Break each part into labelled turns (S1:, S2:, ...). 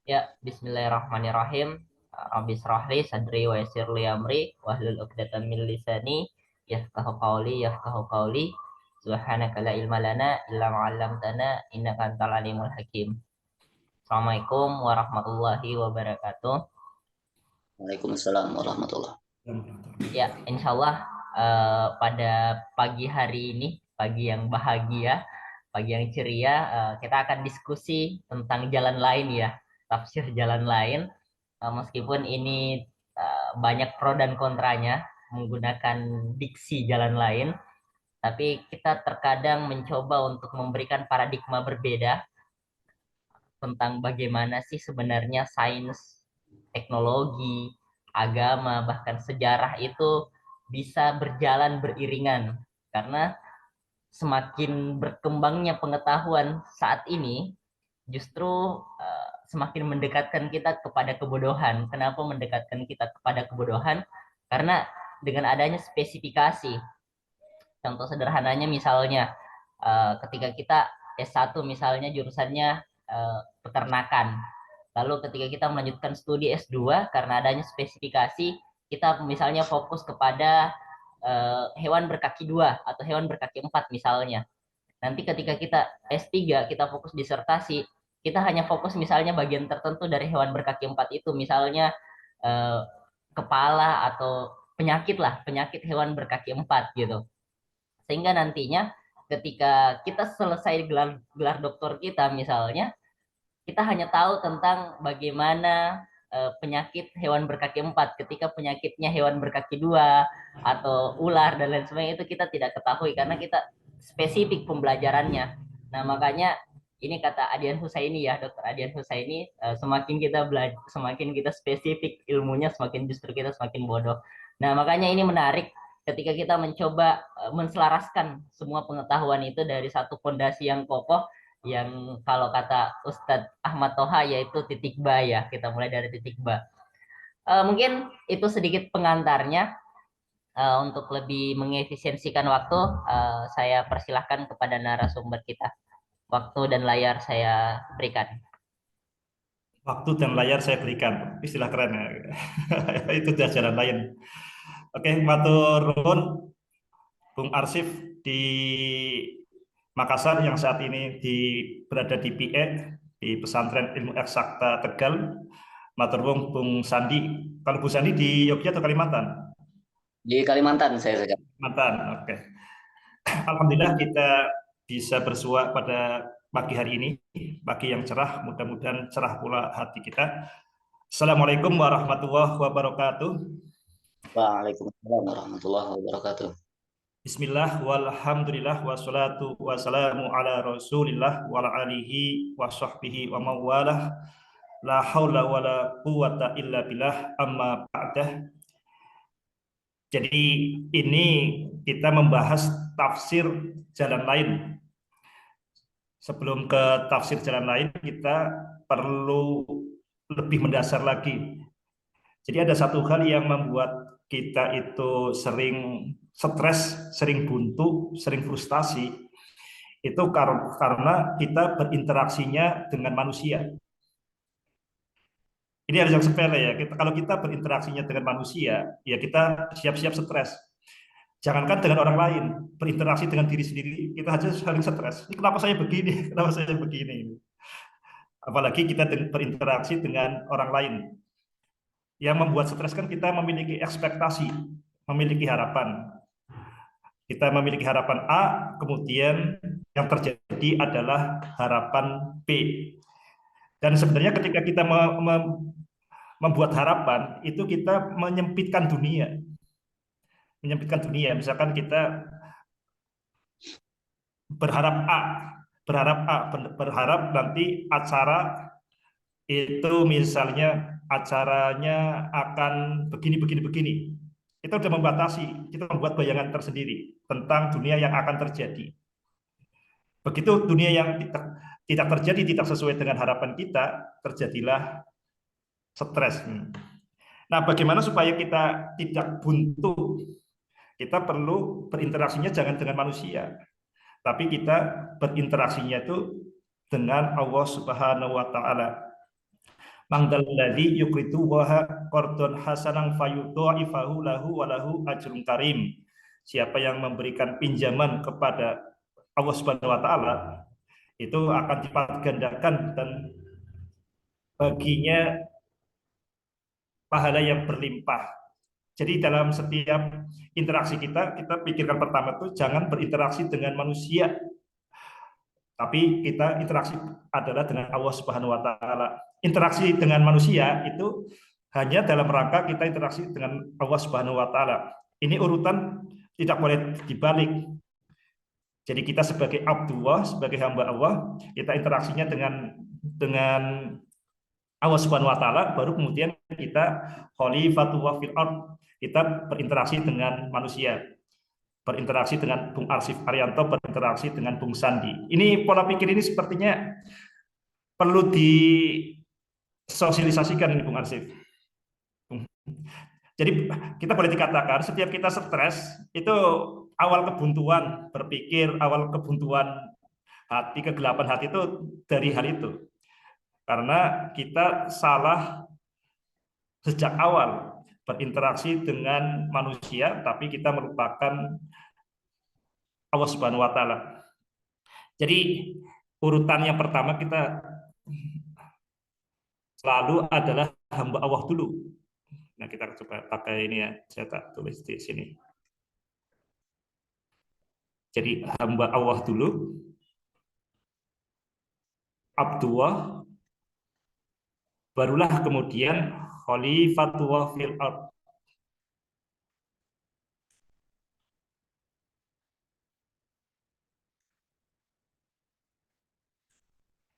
S1: Ya, bismillahirrahmanirrahim. Rabbi shrah li sadri wa yassir li amri wahlul 'uqdatam min lisani yafqahu qawli. Subhanaka la ilma lana illa ma 'allamtana innaka antal alimul hakim. Assalamualaikum warahmatullahi wabarakatuh.
S2: Waalaikumsalam warahmatullah.
S1: Ya, insya Allah pada pagi hari ini, pagi yang bahagia, pagi yang ceria, kita akan diskusi tentang jalan lain ya, tafsir jalan lain. Meskipun ini banyak pro dan kontranya menggunakan diksi jalan lain, tapi kita terkadang mencoba untuk memberikan paradigma berbeda tentang bagaimana sih sebenarnya sains, teknologi, agama, bahkan sejarah itu bisa berjalan beriringan. Karena semakin berkembangnya pengetahuan saat ini, justru semakin mendekatkan kita kepada kebodohan. Kenapa mendekatkan kita kepada kebodohan? Karena dengan adanya spesifikasi, contoh sederhananya misalnya ketika kita S1 misalnya jurusannya peternakan. Lalu ketika kita melanjutkan studi S2 karena adanya spesifikasi, kita misalnya fokus kepada hewan berkaki dua atau hewan berkaki empat misalnya. Nanti ketika kita S3, kita fokus disertasi, kita hanya fokus misalnya bagian tertentu dari hewan berkaki empat itu, misalnya eh, kepala atau penyakit lah, penyakit hewan berkaki empat gitu. Sehingga nantinya ketika kita selesai gelar, gelar doktor kita misalnya, kita hanya tahu tentang bagaimana penyakit hewan berkaki empat. Ketika penyakitnya hewan berkaki dua atau ular dan lain sebagainya itu kita tidak ketahui karena kita spesifik pembelajarannya. Nah makanya ini kata Adian Husaini ya, Dokter Adian Husaini, semakin kita belajar, semakin kita spesifik ilmunya, semakin justru kita semakin bodoh. Nah makanya ini menarik ketika kita mencoba menselaraskan semua pengetahuan itu dari satu fondasi yang kokoh, yang kalau kata Ustadz Ahmad Toha yaitu titik ba ya, kita mulai dari titik ba. Mungkin itu sedikit pengantarnya. Untuk lebih mengefisiensikan waktu, saya persilahkan kepada narasumber kita. Waktu dan layar saya berikan.
S3: Waktu dan layar saya berikan. Istilah keren ya. Itu jalan lain. Oke, matur nuwun Bung Arsif di Makassar yang saat ini berada di PE di Pesantren Ilmu Eksakta Tegal. Matur nuwun Bung Sandi. Kalau Bung Sandi di Yogyakarta atau Kalimantan?
S2: Di Kalimantan saya saja.
S3: Kalimantan, oke. Alhamdulillah kita bisa bersua pada pagi hari ini, pagi yang cerah, mudah-mudahan cerah pula hati kita. Assalamualaikum warahmatullahi wabarakatuh.
S2: Waalaikumsalam warahmatullahi wabarakatuh.
S3: Bismillah, walhamdulillah, wassalatu wassalamu ala rasulillah, wa ala alihi wa sahbihi wa mawalah, la hawla wa la quwata illa billah, amma ba'dah. Jadi ini kita membahas tafsir jalan lain. Sebelum ke tafsir jalan lain, kita perlu lebih mendasar lagi. Jadi ada satu hal yang membuat kita itu sering stres, sering buntu, sering frustasi, itu karena kita berinteraksinya dengan manusia. Ini harus yang sepele ya. Kalau kita berinteraksinya dengan manusia, ya kita siap-siap stres. Jangankan dengan orang lain, berinteraksi dengan diri sendiri, kita aja sering stres. Ini kenapa saya begini? Kenapa saya begini? Apalagi kita berinteraksi dengan orang lain. Yang membuat stres kan kita memiliki ekspektasi, memiliki harapan. Kita memiliki harapan A, kemudian yang terjadi adalah harapan B. Dan sebenarnya ketika kita membuat harapan, itu kita menyempitkan dunia. Menyempitkan dunia. Misalkan kita berharap A, berharap nanti acara itu misalnya acaranya akan begini. Kita sudah membatasi, kita membuat bayangan tersendiri tentang dunia yang akan terjadi. Begitu dunia yang tidak terjadi, tidak sesuai dengan harapan kita, terjadilah stres. Nah, bagaimana supaya kita tidak buntu? Kita perlu berinteraksinya jangan dengan manusia, tapi kita berinteraksinya itu dengan Allah Subhanahu wa Ta'ala. Mangdalladzi yuqridu wa qardun hasanan fayudha'ifahu lahu wa lahu ajrun karim. Siapa yang memberikan pinjaman kepada Allah Subhanahu wa taala itu akan lipat gandakan dan baginya pahala yang berlimpah. Jadi dalam setiap interaksi kita pikirkan pertama tuh jangan berinteraksi dengan manusia, tapi kita interaksi adalah dengan Allah Subhanahu wa taala. Interaksi dengan manusia itu hanya dalam rangka kita interaksi dengan Allah Subhanahu wa taala. Ini urutan tidak boleh dibalik. Jadi kita sebagai Abdullah, sebagai hamba Allah, kita interaksinya dengan Allah Subhanahu wa taala, baru kemudian kita khalifatullah fil ard, kita berinteraksi dengan manusia, berinteraksi dengan Bung Arsif Arianto, berinteraksi dengan Bung Sandi. Ini pola pikir ini sepertinya perlu disosialisasikan ini Bung Arsif. Jadi kita boleh dikatakan setiap kita stres itu awal kebuntuan berpikir, awal kebuntuan hati, kegelapan hati itu dari hal itu. Karena kita salah sejak awal berinteraksi dengan manusia, tapi kita merupakan Allah Subhanahu wa taala. Jadi urutan yang pertama kita selalu adalah hamba Allah dulu. Nah, kita coba pakai ini ya, saya tak tulis di sini. Jadi hamba Allah dulu, Abdullah, barulah kemudian khalifatullah fil ard.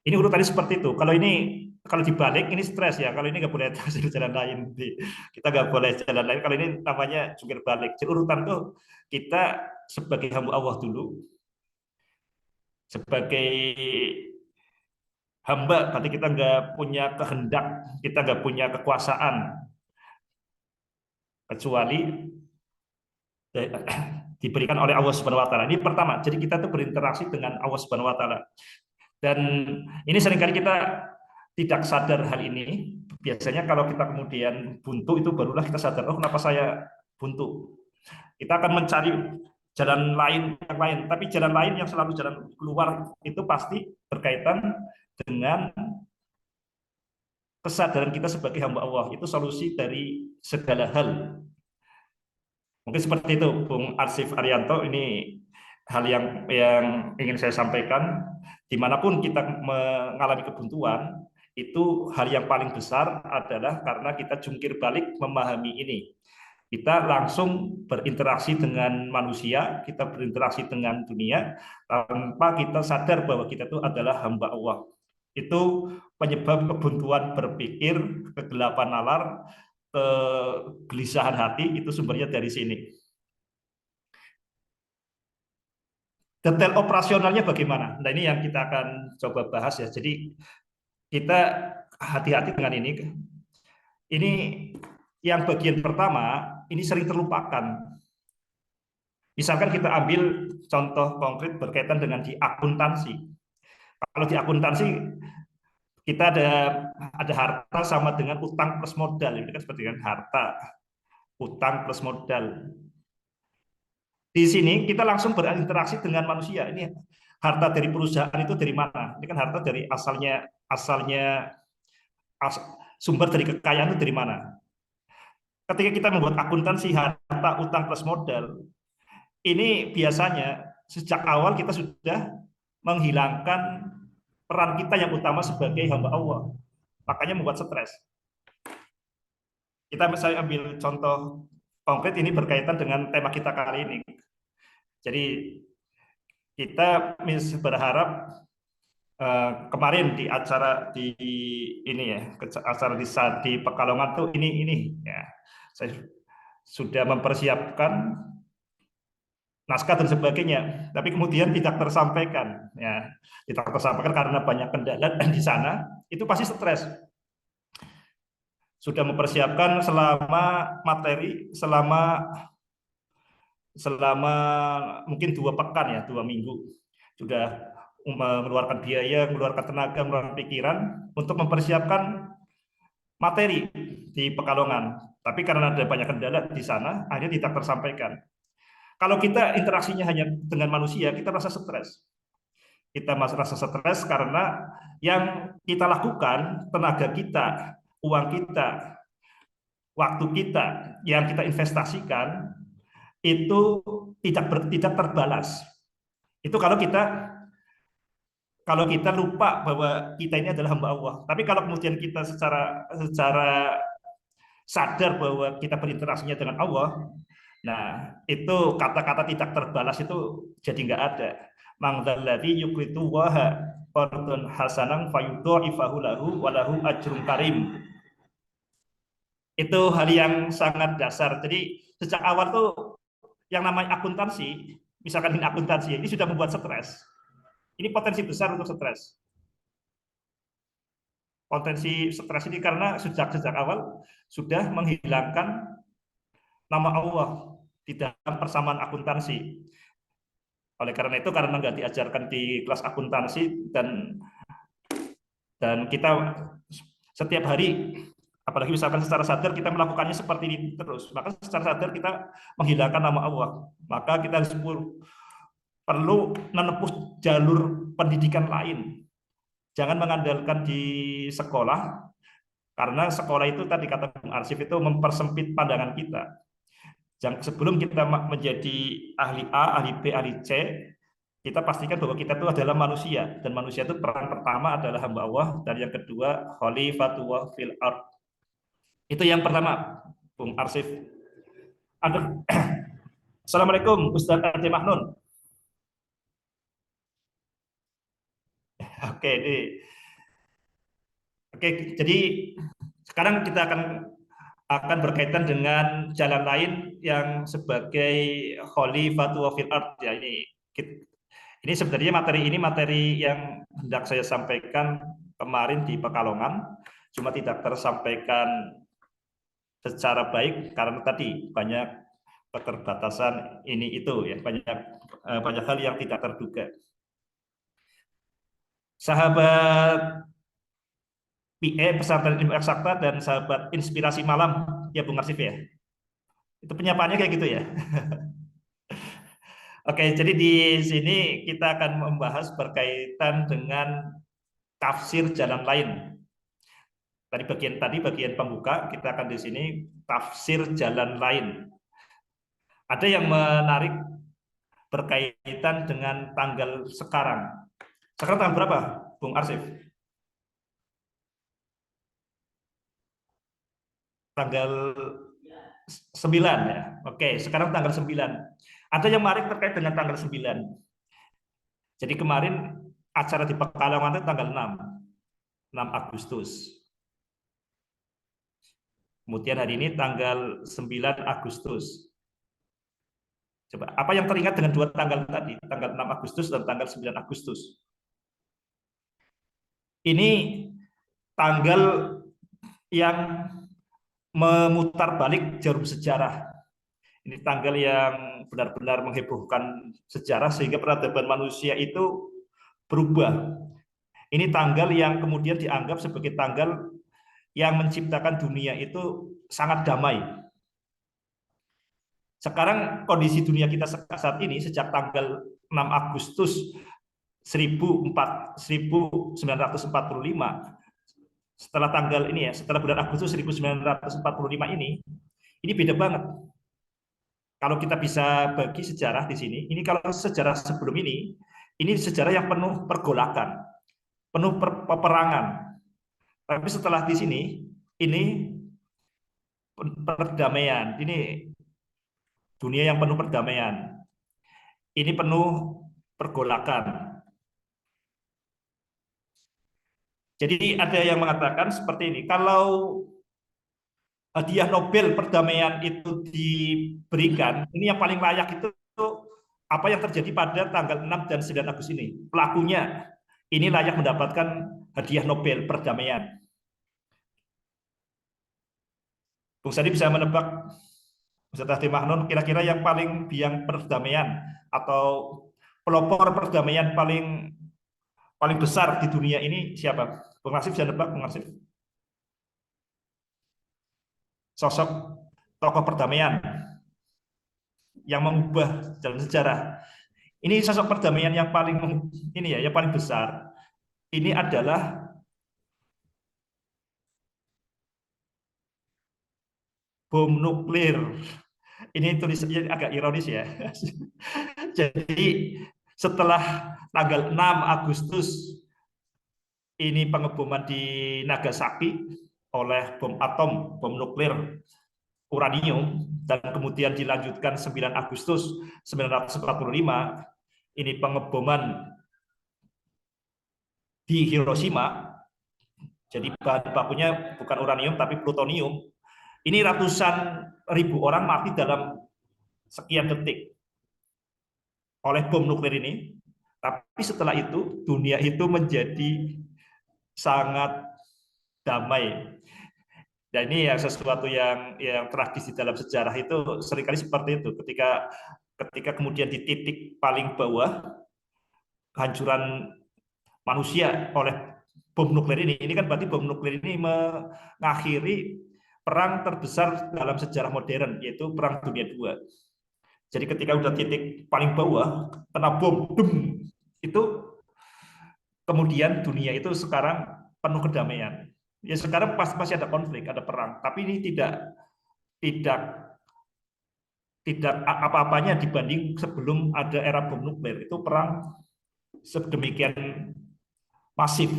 S3: Ini urutannya seperti itu. Kalau dibalik ini stres ya. Kalau ini nggak boleh jalan lain. Kita nggak boleh jalan lain. Kalau ini namanya jungkir balik. Jadi urutan tuh kita sebagai hamba Allah dulu, sebagai hamba, berarti kita nggak punya kehendak, kita nggak punya kekuasaan, kecuali diberikan oleh Allah Subhanahu wa taala. Ini pertama. Jadi kita tuh berinteraksi dengan Allah Subhanahu wa taala. Dan ini seringkali kita tidak sadar hal ini. Biasanya kalau kita kemudian buntu itu barulah kita sadar, oh kenapa saya buntu. Kita akan mencari jalan lain yang lain, tapi jalan lain yang selalu jalan keluar itu pasti berkaitan dengan kesadaran kita sebagai hamba Allah. Itu solusi dari segala hal. Mungkin seperti itu, Bung Arsif Arianto. Ini hal yang ingin saya sampaikan. Dimanapun kita mengalami kebuntuan, itu hal yang paling besar adalah karena kita jungkir balik memahami ini. Kita langsung berinteraksi dengan manusia, kita berinteraksi dengan dunia, tanpa kita sadar bahwa kita itu adalah hamba Allah. Itu penyebab kebuntuan berpikir, kegelapan nalar, kegelisahan hati, itu sumbernya dari sini. Detail operasionalnya bagaimana? Nah, ini yang kita akan coba bahas ya. Jadi kita hati-hati dengan ini. Ini yang bagian pertama, ini sering terlupakan. Misalkan kita ambil contoh konkret berkaitan dengan di akuntansi. Kalau di akuntansi kita ada harta sama dengan utang plus modal. Ini kan seperti kan harta, utang plus modal. Di sini kita langsung berinteraksi dengan manusia. Ini harta dari perusahaan itu dari mana? Ini kan harta dari sumber dari kekayaan itu dari mana? Ketika kita membuat akuntansi harta, utang plus modal, ini biasanya sejak awal kita sudah menghilangkan peran kita yang utama sebagai hamba Allah. Makanya membuat stres. Saya ambil contoh konkret ini berkaitan dengan tema kita kali ini. Jadi kita berharap kemarin di acara di ini ya, acara di Pekalongan tuh ini ya. Saya sudah mempersiapkan naskah dan sebagainya, tapi kemudian tidak tersampaikan ya. Tidak tersampaikan karena banyak kendala di sana, itu pasti stres. Sudah mempersiapkan selama materi selama mungkin 2 pekan ya, 2 minggu, sudah mengeluarkan biaya, mengeluarkan tenaga, mengeluarkan pikiran untuk mempersiapkan materi di Pekalongan. Tapi karena ada banyak kendala di sana, akhirnya tidak tersampaikan. Kalau kita interaksinya hanya dengan manusia, kita merasa stres. Kita merasa stres karena yang kita lakukan, tenaga kita, uang kita, waktu kita yang kita investasikan itu tidak terbalas. Itu kalau kita lupa bahwa kita ini adalah hamba Allah. Tapi kalau kemudian kita secara sadar bahwa kita berinteraksinya dengan Allah, nah itu kata-kata tidak terbalas itu jadi nggak ada. Mangdzalladzi yuqridu waha qardun hasanan fayudha'ifahu lahu wa lahu ajrun karim. Itu hal yang sangat dasar. Jadi sejak awal tuh yang namanya akuntansi, misalkan ini akuntansi, ini sudah membuat stres. Ini potensi besar untuk stres. Potensi stres ini karena sejak awal sudah menghilangkan nama Allah di dalam persamaan akuntansi. Oleh karena itu, karena nggak diajarkan di kelas akuntansi dan kita setiap hari, apalagi misalkan secara sadar kita melakukannya seperti ini terus, maka secara sadar kita menghilangkan nama Allah. Maka kita harus perlu menempuh jalur pendidikan lain. Jangan mengandalkan di sekolah, karena sekolah itu tadi kata Bung Arsif itu mempersempit pandangan kita. Sebelum kita menjadi ahli A, ahli B, ahli C, kita pastikan bahwa kita itu adalah manusia, dan manusia itu peran pertama adalah hamba Allah, dan yang kedua khalifatullah fil ard. Itu yang pertama, Bung Arsif. Assalamualaikum Ustaz Ade Mahnun. Oke, jadi sekarang kita akan berkaitan dengan jalan lain yang sebagai khalifatullah fil ard, ya. Ini sebenarnya materi yang hendak saya sampaikan kemarin di Pekalongan, cuma tidak tersampaikan secara baik karena tadi banyak keterbatasan ini itu, ya, banyak hal yang tidak terduga. Sahabat PE pesantren ilmu eksakta dan sahabat inspirasi malam, ya Bung Arsif ya. Itu penyapaannya kayak gitu ya. Oke, jadi di sini kita akan membahas berkaitan dengan tafsir jalan lain. Bagian pembuka kita akan di sini tafsir jalan lain. Ada yang menarik berkaitan dengan tanggal sekarang. Sekarang tanggal berapa, Bung Arsif? Tanggal 9 ya. Oke, sekarang tanggal 9. Ada yang menarik terkait dengan tanggal 9. Jadi kemarin acara di Pekalongan itu tanggal 6 Agustus. Kemudian hari ini tanggal 9 Agustus. Coba, apa yang teringat dengan dua tanggal tadi? Tanggal 6 Agustus dan tanggal 9 Agustus. Ini tanggal yang memutar balik jarum sejarah. Ini tanggal yang benar-benar menghebohkan sejarah sehingga peradaban manusia itu berubah. Ini tanggal yang kemudian dianggap sebagai tanggal yang menciptakan dunia itu sangat damai. Sekarang kondisi dunia kita saat ini sejak tanggal 6 Agustus 1945, setelah tanggal ini ya, setelah bulan Agustus 1945 ini beda banget. Kalau kita bisa bagi sejarah di sini, ini kalau sejarah sebelum ini sejarah yang penuh pergolakan, penuh peperangan. Tapi setelah di sini, ini perdamaian, ini dunia yang penuh perdamaian, ini penuh pergolakan. Jadi ada yang mengatakan seperti ini, kalau hadiah Nobel perdamaian itu diberikan, ini yang paling layak itu apa yang terjadi pada tanggal 6 dan 9 Agustus ini. Pelakunya ini layak mendapatkan hadiah Nobel perdamaian. Bung Sandi bisa menebak, Ustaz Ade Mahnun, kira-kira yang paling biang perdamaian atau pelopor perdamaian paling besar di dunia ini siapa? Bung Arsif bisa nebak, Bung Arsif? sosok tokoh perdamaian yang mengubah jalan sejarah. Ini sosok perdamaian yang paling ini ya, yang paling besar. Ini adalah bom nuklir. Ini tulisannya agak ironis ya. Jadi setelah tanggal 6 Agustus ini pengeboman di Nagasaki oleh bom atom, bom nuklir uranium, dan kemudian dilanjutkan 9 Agustus 1945 ini pengeboman di Hiroshima. Jadi bahan bakunya bukan uranium tapi plutonium. Ini ratusan ribu orang mati dalam sekian detik oleh bom nuklir ini. Tapi setelah itu dunia itu menjadi sangat damai. Dan ini ya sesuatu yang tragis di dalam sejarah itu seringkali seperti itu. Ketika kemudian di titik paling bawah kehancuran manusia oleh bom nuklir ini kan berarti bom nuklir ini mengakhiri perang terbesar dalam sejarah modern, yaitu Perang Dunia II. Jadi ketika udah titik paling bawah kena bom, itu kemudian dunia itu sekarang penuh kedamaian. Ya sekarang masih ada konflik, ada perang, tapi ini tidak apa-apanya dibanding sebelum ada era bom nuklir. Itu perang sedemikian masif,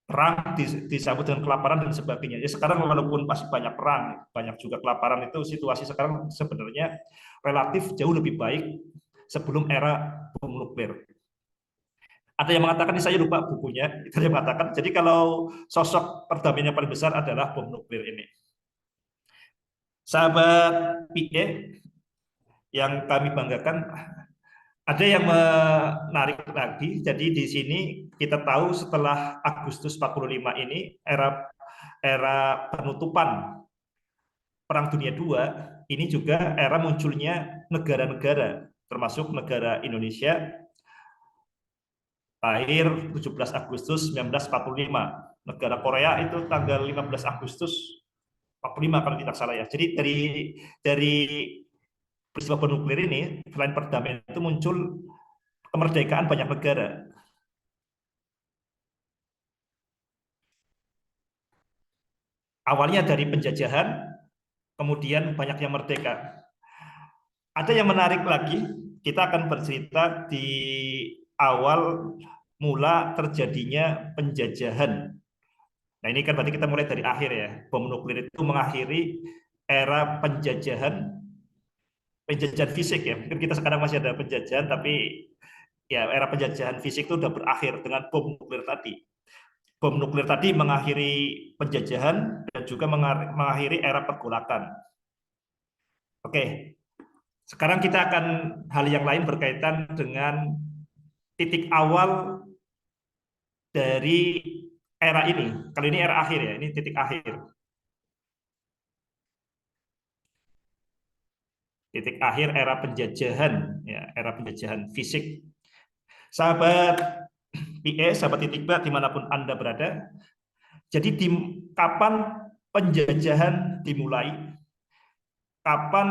S3: perang disambut dengan kelaparan dan sebagainya. Ya sekarang walaupun masih banyak perang, banyak juga kelaparan, itu situasi sekarang sebenarnya relatif jauh lebih baik sebelum era bom nuklir. Ada yang mengatakan, ini saya lupa bukunya, itu yang mengatakan, jadi kalau sosok perdamaian yang paling besar adalah bom nuklir ini. Sahabat PE yang kami banggakan, ada yang menarik lagi. Jadi di sini kita tahu setelah Agustus 45 ini era penutupan Perang Dunia II, ini juga era munculnya negara-negara, termasuk negara Indonesia, lahir 17 Agustus 1945. Negara Korea itu tanggal 15 Agustus 45 kalau tidak salah ya. Jadi dari peristiwa bom nuklir ini, selain perdamaian itu muncul kemerdekaan banyak negara. Awalnya dari penjajahan, kemudian banyak yang merdeka. Ada yang menarik lagi, kita akan bercerita di awal mula terjadinya penjajahan. Nah ini kan berarti kita mulai dari akhir ya. Bom nuklir itu mengakhiri era penjajahan fisik ya. Mungkin kita sekarang masih ada penjajahan, tapi ya era penjajahan fisik itu sudah berakhir dengan bom nuklir tadi. Bom nuklir tadi mengakhiri penjajahan dan juga mengakhiri era pergolakan. Oke, sekarang kita akan hal yang lain berkaitan dengan titik awal dari era ini. Kali ini era akhir ya, ini titik akhir. Titik akhir era penjajahan, ya, era penjajahan fisik. Sahabat PE, sahabat titik B, dimanapun Anda berada, jadi kapan penjajahan dimulai? Kapan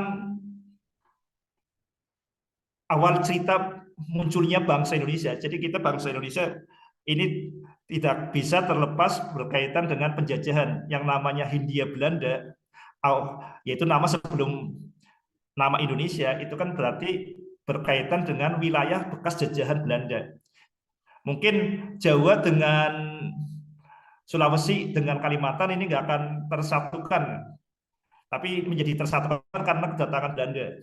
S3: awal cerita munculnya bangsa Indonesia? Jadi kita bangsa Indonesia ini tidak bisa terlepas berkaitan dengan penjajahan yang namanya Hindia Belanda, yaitu nama sebelum nama Indonesia, itu kan berarti berkaitan dengan wilayah bekas jajahan Belanda. Mungkin Jawa dengan Sulawesi dengan Kalimantan ini nggak akan tersatukan, tapi menjadi tersatukan karena kedatangan Belanda,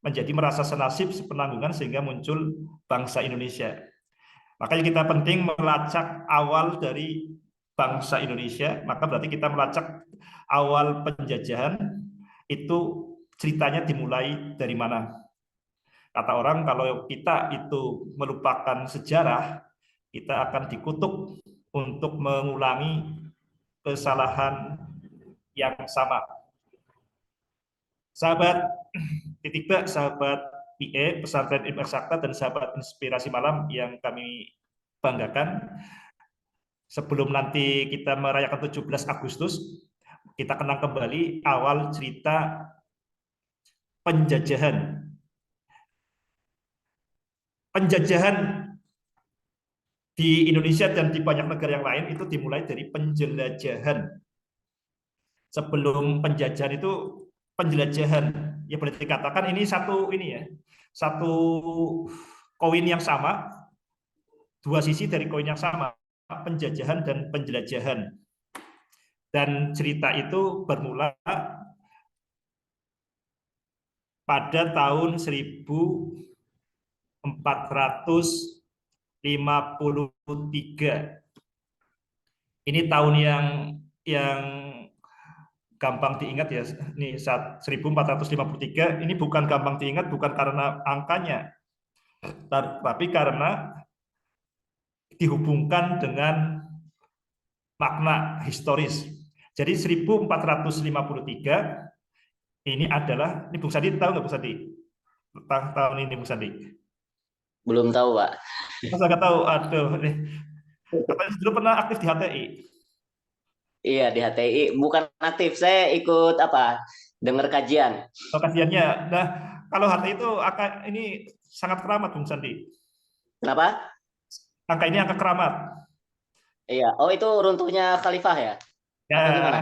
S3: menjadi merasa senasib sepenanggungan sehingga muncul bangsa Indonesia. Makanya kita penting melacak awal dari bangsa Indonesia, maka berarti kita melacak awal penjajahan itu ceritanya dimulai dari mana. Kata orang kalau kita itu melupakan sejarah, kita akan dikutuk untuk mengulangi kesalahan yang sama. Sahabat titik B, sahabat PE, pesantren Ilmu Eksakta, dan sahabat Inspirasi Malam yang kami banggakan, sebelum nanti kita merayakan 17 Agustus, kita kenang kembali awal cerita penjajahan. Penjajahan di Indonesia dan di banyak negara yang lain itu dimulai dari penjelajahan. Sebelum penjajahan itu penjelajahan. Ya boleh dikatakan ini satu koin yang sama, dua sisi dari koin yang sama, penjajahan dan penjelajahan. Dan cerita itu bermula pada tahun 1453. Ini tahun yang gampang diingat ya. Ini 1453 ini bukan gampang diingat bukan karena angkanya, tapi karena dihubungkan dengan makna historis. Jadi 1453 ini Bung Sandi tahu nggak Bung Sandi? Tahun ini Bung Sandi?
S2: Belum tahu, Pak.
S3: Masa nggak tahu? Aduh, nih. Katanya dulu pernah aktif di HTI.
S2: Iya, di HTI. Bukan aktif, saya ikut dengar kajian.
S3: Kajiannya. Nah, kalau HTI itu ini sangat keramat Bung Sandi.
S2: Kenapa?
S3: Angka ini angka keramat.
S2: Iya. Oh, itu runtuhnya Khalifah ya?
S3: Ya.
S2: Atau gimana?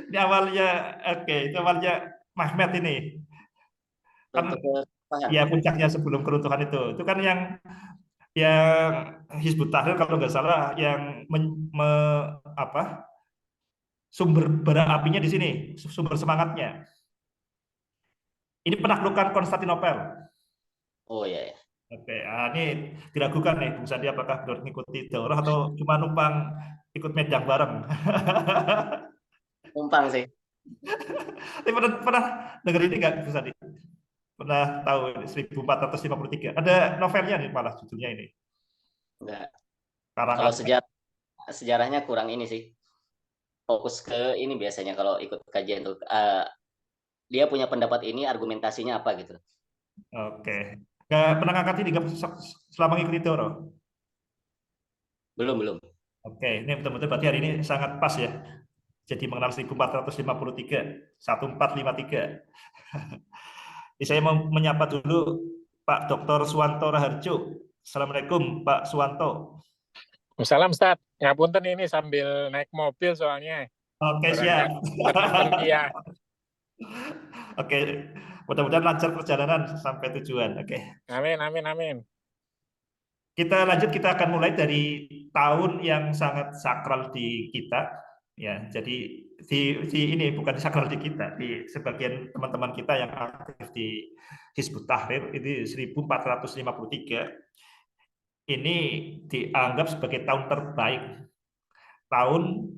S3: Ini awalnya, itu awalnya Mehmet ini. Kan ya puncaknya sebelum keruntuhan itu kan yang Hizbut Tahrir kalau nggak salah yang sumber bara apinya di sini, sumber semangatnya. Ini penaklukan Konstantinopel.
S2: Oh iya.
S3: Oke, ini diragukan nih Bung Sandi apakah benar mengikuti daurah atau cuma numpang ikut medang bareng.
S2: Numpang sih.
S3: Tapi pernah dengar ini nggak Bung Sandi? Pernah tahu 1453? Ada novelnya nih malah judulnya ini.
S2: Enggak.
S3: Karangan.
S2: Kalau sejarahnya kurang ini sih. Fokus ke ini biasanya kalau ikut kajian tuh. Dia punya pendapat ini, argumentasinya apa gitu.
S3: Oke. Nggak pernah ngangkat ini selama ngikuti daurah?
S2: Belum.
S3: Oke, ini betul-betul berarti hari ini sangat pas ya. Jadi mengenal 1453, 1453. Jadi saya mau menyapa dulu Pak Dr. Suwanto Raharjo. Assalamualaikum Pak Suwanto.
S4: Salam Ustaz, ngapunten ini sambil naik mobil soalnya.
S3: Oke, siap.
S4: Iya.
S3: Oke, mudah-mudahan lancar perjalanan sampai tujuan. Oke.
S4: Amin.
S3: Kita lanjut, kita akan mulai dari tahun yang sangat sakral di kita. Ya, jadi ini bukan sakral di kita, di sebagian teman-teman kita yang aktif di Hizbut Tahrir ini 1453. Ini dianggap sebagai tahun terbaik, tahun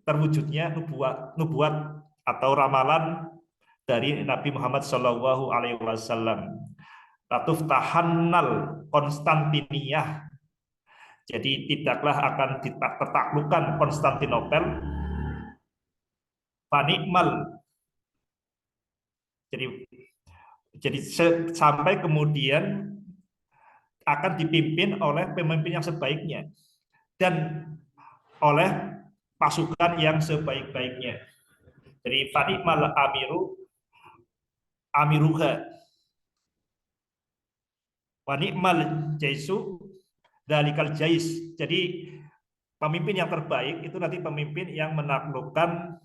S3: terwujudnya nubuat atau ramalan dari Nabi Muhammad SAW. Latuf tahannal Konstantiniyah. Jadi tidaklah akan tertaklukkan Konstantinopel. Panikmal. Jadi sampai kemudian akan dipimpin oleh pemimpin yang sebaiknya dan oleh pasukan yang sebaik-baiknya. Jadi Panikmal amiruha. Panikmal jaisu dalikal jais. Jadi pemimpin yang terbaik itu nanti pemimpin yang menaklukkan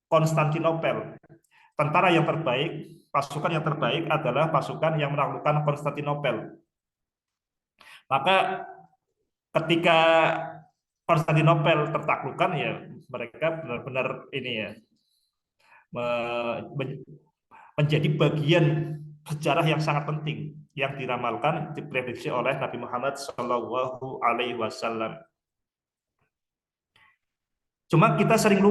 S3: Konstantinopel. Tentara yang terbaik, pasukan yang terbaik adalah pasukan yang menaklukkan Konstantinopel. Maka ketika Konstantinopel tertaklukkan ya mereka benar-benar ini ya menjadi bagian sejarah yang sangat penting yang diramalkan, diprediksi oleh Nabi Muhammad SAW. Cuma kita sering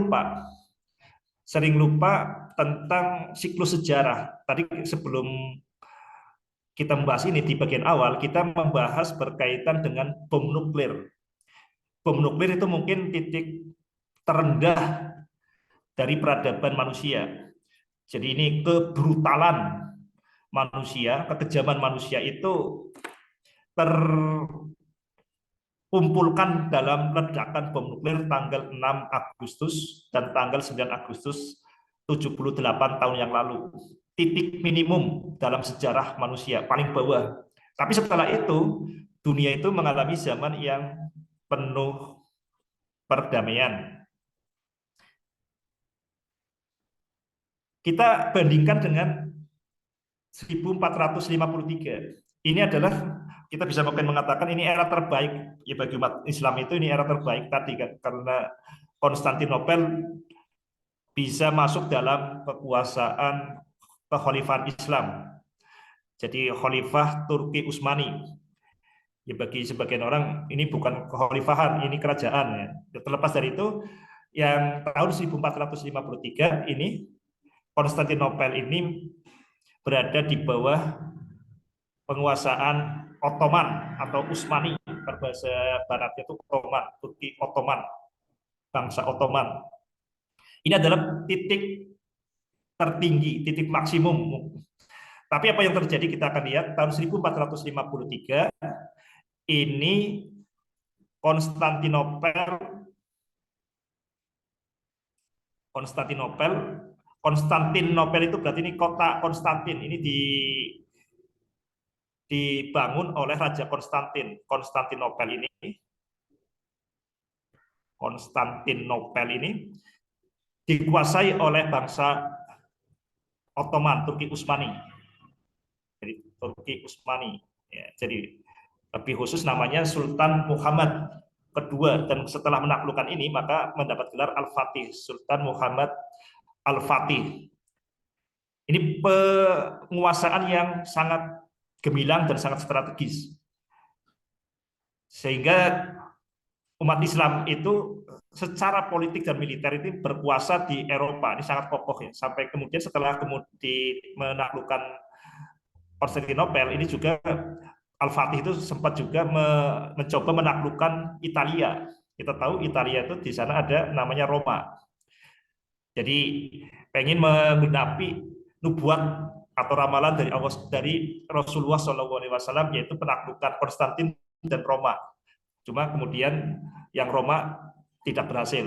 S3: lupa tentang siklus sejarah. Tadi sebelum kita membahas ini di bagian awal, kita membahas berkaitan dengan bom nuklir. Bom nuklir itu mungkin titik terendah dari peradaban manusia. Jadi ini kebrutalan manusia, kekejaman manusia itu kumpulkan dalam ledakan bom nuklir tanggal 6 Agustus dan tanggal 9 Agustus 78 tahun yang lalu. Titik minimum dalam sejarah manusia, paling bawah. Tapi setelah itu, dunia itu mengalami zaman yang penuh perdamaian. Kita bandingkan dengan 1453. Ini adalah, kita bisa mungkin mengatakan ini era terbaik ya bagi umat Islam, itu ini era terbaik tadi kan, karena Konstantinopel bisa masuk dalam kekuasaan kekhalifahan Islam. Jadi khalifah Turki Utsmani. Ya bagi sebagian orang ini bukan kekhalifahan, ini kerajaan ya. Terlepas dari itu, yang tahun 1453 ini Konstantinopel ini berada di bawah penguasaan Ottoman atau Utsmani, berbahasa baratnya itu Ottoman, Turki Ottoman, bangsa Ottoman. Ini adalah titik tertinggi, titik maksimum. Tapi apa yang terjadi kita akan lihat tahun 1453 ini Konstantinopel itu berarti ini kota Konstantin, ini dibangun oleh Raja Konstantinopel ini dikuasai oleh bangsa Ottoman, Turki Utsmani. Jadi Turki Utsmani ya, jadi lebih khusus namanya Sultan Muhammad kedua, dan setelah menaklukkan ini maka mendapat gelar Al-Fatih, Sultan Muhammad Al-Fatih. Ini penguasaan yang sangat gemilang dan sangat strategis, sehingga umat Islam itu secara politik dan militer itu berkuasa di Eropa, ini sangat kokoh ya, sampai kemudian setelah menaklukkan Konstantinopel ini juga Al-Fatih itu sempat juga mencoba menaklukkan Italia. Kita tahu Italia itu di sana ada namanya Roma. Jadi pengen menggenapi nubuat atau ramalan dari Rasulullah SAW, yaitu penaklukan Konstantin dan Roma. Cuma kemudian yang Roma tidak berhasil.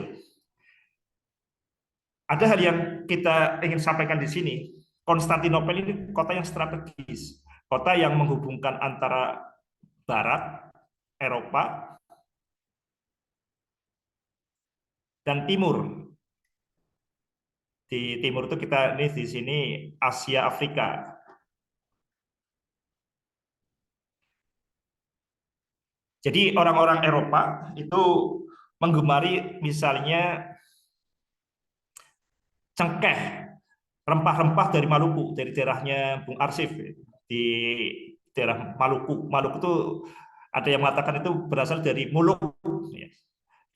S3: Ada hal yang kita ingin sampaikan di sini. Konstantinopel ini kota yang strategis, kota yang menghubungkan antara Barat, Eropa, dan Timur. Di Timur itu kita ini di sini Asia Afrika. Jadi orang-orang Eropa itu menggemari misalnya cengkeh, rempah-rempah dari Maluku, dari daerahnya Bung Arsif di daerah Maluku. Maluku itu ada yang mengatakan itu berasal dari Muluk,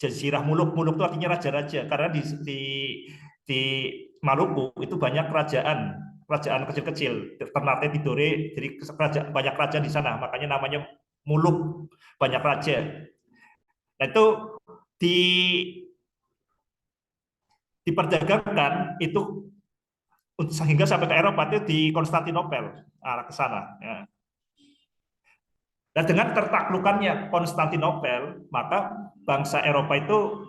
S3: Jazirah Muluk. Muluk itu artinya raja-raja, karena di Maluku itu banyak kerajaan kecil-kecil, Ternate, Tidore, jadi banyak raja di sana, makanya namanya Muluk, banyak raja. Nah itu diperdagangkan itu sehingga sampai ke Eropa itu di Konstantinopel, arah ke sana. Ya. Dan dengan tertaklukannya Konstantinopel, maka bangsa Eropa itu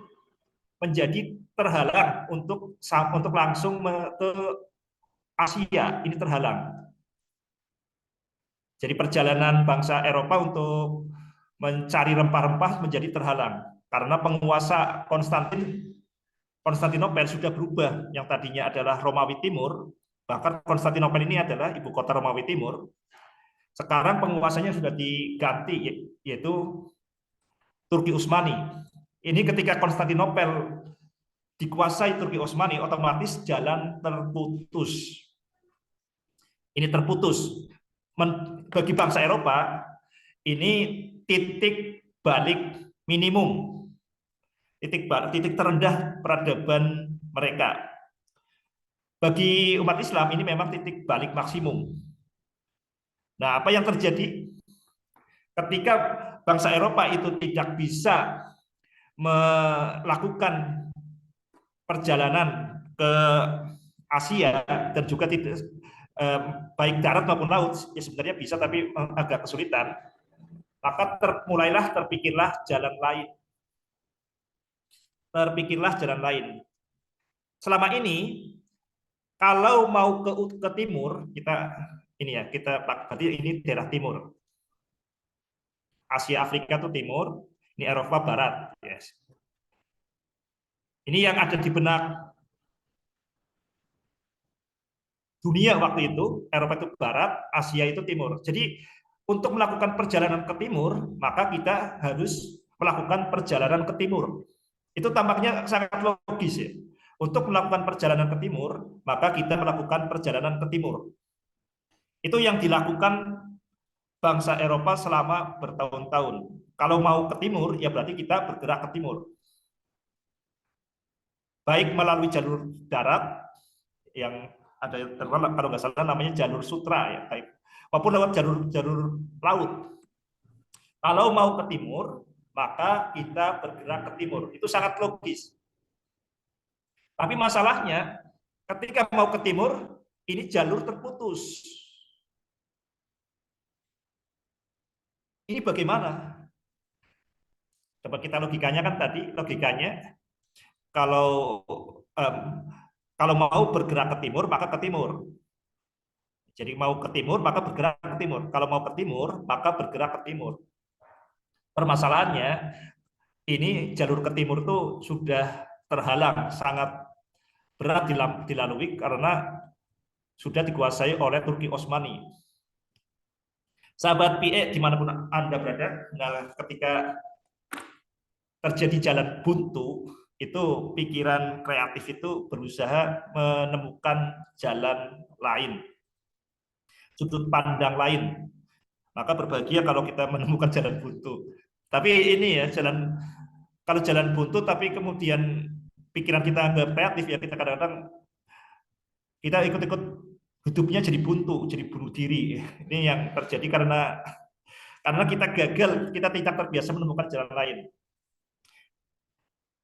S3: menjadi terhalang untuk langsung ke Asia, ini terhalang. Jadi perjalanan bangsa Eropa untuk mencari rempah-rempah menjadi terhalang karena penguasa Konstantinopel sudah berubah, yang tadinya adalah Romawi Timur, bahkan Konstantinopel ini adalah ibu kota Romawi Timur. Sekarang penguasanya sudah diganti, yaitu Turki Utsmani. Ini ketika Konstantinopel dikuasai Turki Utsmani, otomatis jalan terputus. Ini terputus. Bagi bangsa Eropa, ini titik balik minimum, titik terendah peradaban mereka. Bagi umat Islam ini memang titik balik maksimum. Nah, apa yang terjadi ketika bangsa Eropa itu tidak bisa melakukan perjalanan ke Asia dan juga tidak baik darat maupun laut, ya sebenarnya bisa tapi agak kesulitan. maka mulailah terpikirlah jalan lain. Terpikirlah jalan lain. Selama ini, kalau mau ke timur, kita ini ya, kita berarti ini daerah timur. Asia Afrika itu timur, ini Eropa barat, yes. Ini yang ada di benak dunia waktu itu, Eropa itu barat, Asia itu timur. Jadi untuk melakukan perjalanan ke timur, maka kita harus melakukan perjalanan ke timur. Itu tampaknya sangat logis ya. Untuk melakukan perjalanan ke timur, maka kita melakukan perjalanan ke timur. Itu yang dilakukan bangsa Eropa selama bertahun-tahun. Kalau mau ke timur, ya berarti kita bergerak ke timur. Baik melalui jalur darat, yang ada kalau nggak salah namanya jalur sutra ya, maupun lewat jalur laut. Kalau mau ke timur, maka kita bergerak ke timur. Itu sangat logis. Tapi masalahnya, ketika mau ke timur, ini jalur terputus. Ini bagaimana? Coba kita logikanya kan tadi, logikanya kalau kalau mau bergerak ke timur, maka ke timur. Jadi mau ke timur, maka bergerak ke timur. Kalau mau ke timur, maka bergerak ke timur. Permasalahannya, ini jalur ke timur itu sudah terhalang, sangat berat dilalui karena sudah dikuasai oleh Turki Osmani. Sahabat PE dimanapun Anda berada, nah ketika terjadi jalan buntu, itu pikiran kreatif itu berusaha menemukan jalan lain, sudut pandang lain. Maka berbahagia kalau kita menemukan jalan buntu. Tapi ini ya, kalau jalan buntu tapi kemudian pikiran kita nggak kreatif ya, kita kadang-kadang kita ikut-ikut hidupnya jadi buntu, jadi bunuh diri. Ini yang terjadi karena kita gagal, kita tidak terbiasa menemukan jalan lain.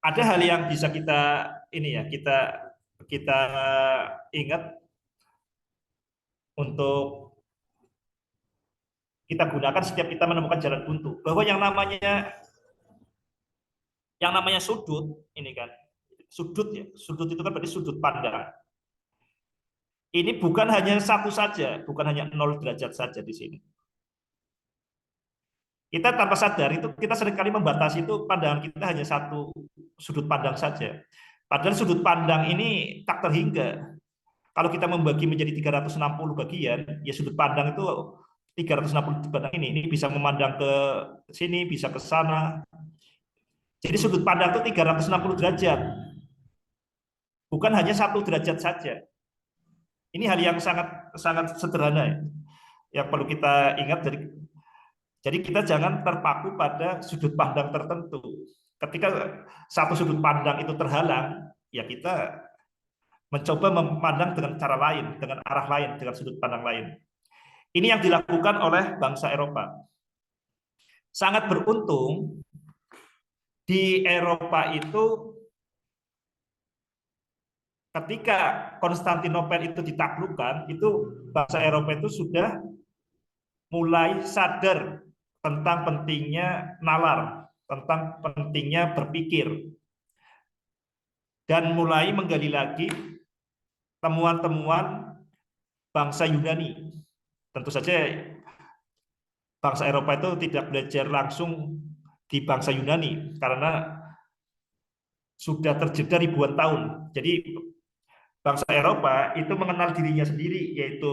S3: Ada hal yang bisa kita ini ya, kita ingat untuk kita gunakan setiap kita menemukan jalan buntu, bahwa yang namanya sudut ini kan, sudut ya, sudut itu kan berarti sudut pandang. Ini bukan hanya satu saja, bukan hanya 0 derajat saja di sini. Kita tanpa sadar itu kita seringkali membatasi itu pandangan kita hanya satu sudut pandang saja. Padahal sudut pandang ini tak terhingga. Kalau kita membagi menjadi 360 bagian, ya sudut pandang itu 360 pandang ini bisa memandang ke sini, bisa ke sana. Jadi sudut pandang itu 360 derajat. Bukan hanya 1 derajat saja. Ini hal yang sangat sederhana ya, yang perlu kita ingat. Jadi kita jangan terpaku pada sudut pandang tertentu. Ketika satu sudut pandang itu terhalang, ya kita mencoba memandang dengan cara lain, dengan arah lain, dengan sudut pandang lain. Ini yang dilakukan oleh bangsa Eropa. Sangat beruntung di Eropa itu ketika Konstantinopel itu ditaklukkan, itu bangsa Eropa itu sudah mulai sadar tentang pentingnya nalar, tentang pentingnya berpikir, dan mulai menggali lagi temuan-temuan bangsa Yunani. Tentu saja bangsa Eropa itu tidak belajar langsung di bangsa Yunani karena sudah terjeda ribuan tahun. Jadi bangsa Eropa itu mengenal dirinya sendiri, yaitu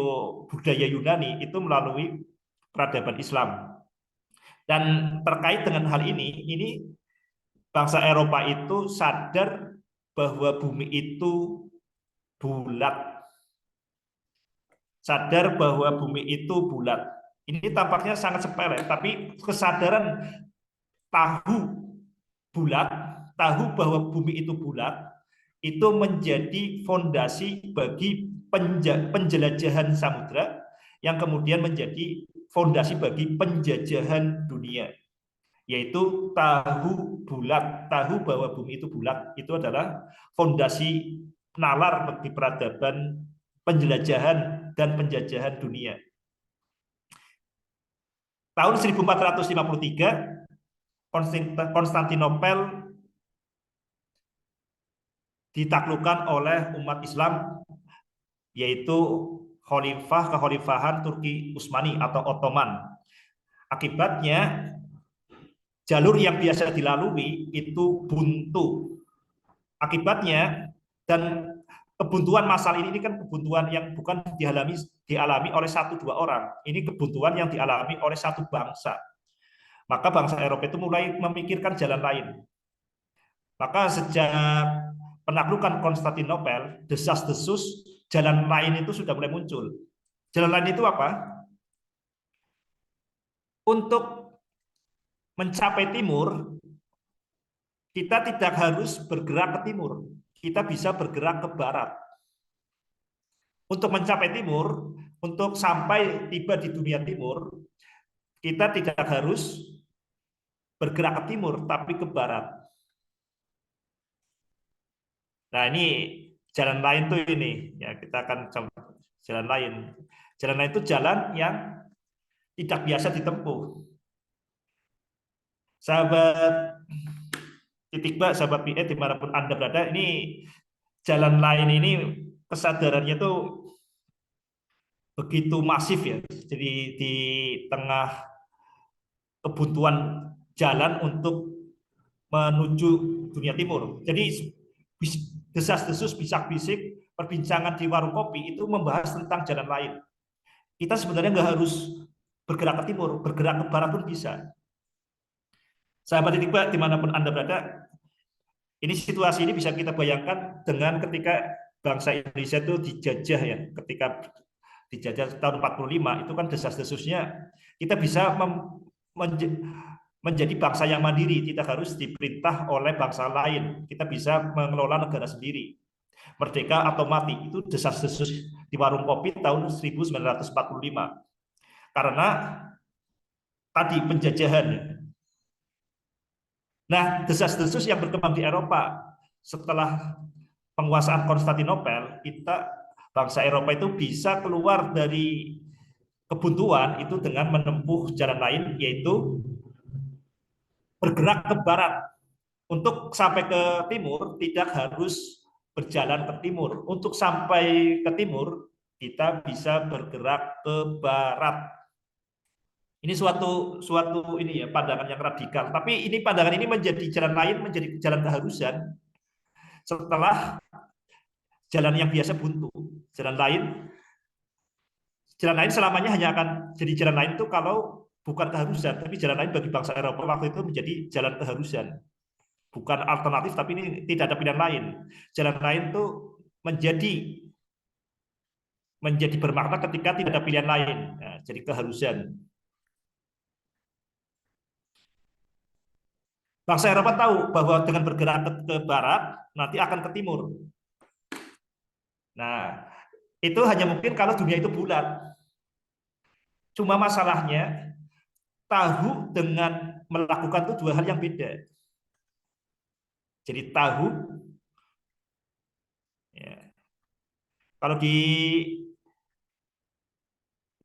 S3: budaya Yunani itu melalui peradaban Islam. Dan terkait dengan hal ini bangsa Eropa itu sadar bahwa bumi itu bulat. Sadar bahwa bumi itu bulat. Ini tampaknya sangat sepele, tapi kesadaran tahu bahwa bumi itu bulat, itu menjadi fondasi bagi penjelajahan samudra yang kemudian menjadi fondasi bagi penjajahan dunia, yaitu tahu bahwa bumi itu bulat itu adalah fondasi nalar bagi peradaban penjelajahan dan penjajahan dunia. Tahun 1453 Konstantinopel ditaklukkan oleh umat Islam, yaitu kekhalifahan Turki Utsmani atau Ottoman. Akibatnya jalur yang biasa dilalui itu buntu. Akibatnya, dan kebuntuan massal ini kan kebuntuan yang bukan dialami oleh 1-2 orang. Ini kebuntuan yang dialami oleh satu bangsa. Maka bangsa Eropa itu mulai memikirkan jalan lain. Maka sejak penaklukan Konstantinopel, desas-desus jalan lain itu sudah mulai muncul. Jalan lain itu apa? Untuk mencapai timur, kita tidak harus bergerak ke timur. Kita bisa bergerak ke barat. Untuk mencapai timur, untuk sampai tiba di dunia timur, kita tidak harus bergerak ke timur, tapi ke barat. Nah, ini jalan lain tuh ini. Ya, kita akan coba jalan lain. Jalan lain itu jalan yang tidak biasa ditempuh. Sahabat Titikba, sahabat PE dimanapun Anda berada, ini jalan lain ini kesadarannya tuh begitu masif ya. Jadi di tengah kebuntuan jalan untuk menuju dunia timur. Jadi desas-desus, bisak-bisik, perbincangan di warung kopi itu membahas tentang jalan lain. Kita sebenarnya nggak harus bergerak ke timur, bergerak ke barat pun bisa. Sahabat Titikba dimanapun Anda berada, ini situasi ini bisa kita bayangkan dengan ketika bangsa Indonesia itu dijajah ya, ketika dijajah tahun 45 itu kan desas-desusnya kita bisa menjadi bangsa yang mandiri, tidak harus diperintah oleh bangsa lain, kita bisa mengelola negara sendiri, merdeka atau mati. Itu desas-desus di warung kopi tahun 1945 karena tadi penjajahan. Nah, desas-desus yang berkembang di Eropa setelah penguasaan Konstantinopel, bangsa Eropa itu bisa keluar dari kebuntuan itu dengan menempuh jalan lain, yaitu bergerak ke barat. Untuk sampai ke timur tidak harus berjalan ke timur. Untuk sampai ke timur kita bisa bergerak ke barat. Ini suatu ini ya, pandangan yang radikal. Tapi ini pandangan ini menjadi jalan lain, menjadi jalan keharusan setelah jalan yang biasa buntu. Jalan lain selamanya hanya akan jadi jalan lain itu kalau bukan keharusan, tapi jalan lain bagi bangsa Eropa waktu itu menjadi jalan keharusan. Bukan alternatif, tapi ini tidak ada pilihan lain. Jalan lain itu menjadi bermakna ketika tidak ada pilihan lain. Nah, jadi keharusan. Bangsa Eropa tahu bahwa dengan bergerak ke barat, nanti akan ke timur. Nah, itu hanya mungkin kalau dunia itu bulat. Cuma masalahnya, tahu dengan melakukan itu dua hal yang beda. Jadi tahu, ya. Kalau di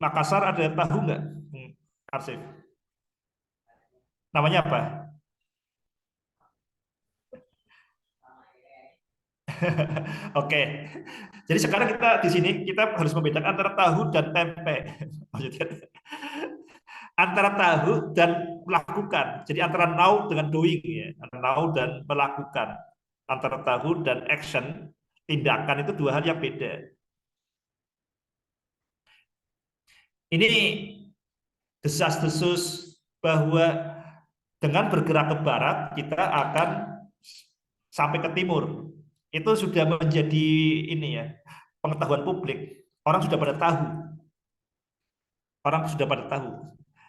S3: Makassar ada tahu nggak, Arsif? Namanya apa? Oke. Jadi sekarang kita di sini kita harus membedakan antara tahu dan tempe. Maksudnya antara tahu dan melakukan. Jadi antara know dengan doing ya. Antara know dan melakukan. Antara tahu dan action, tindakan itu dua hal yang beda. Ini desas-desus bahwa dengan bergerak ke barat kita akan sampai ke timur. Itu sudah menjadi ini ya, pengetahuan publik. Orang sudah pada tahu. Orang sudah pada tahu.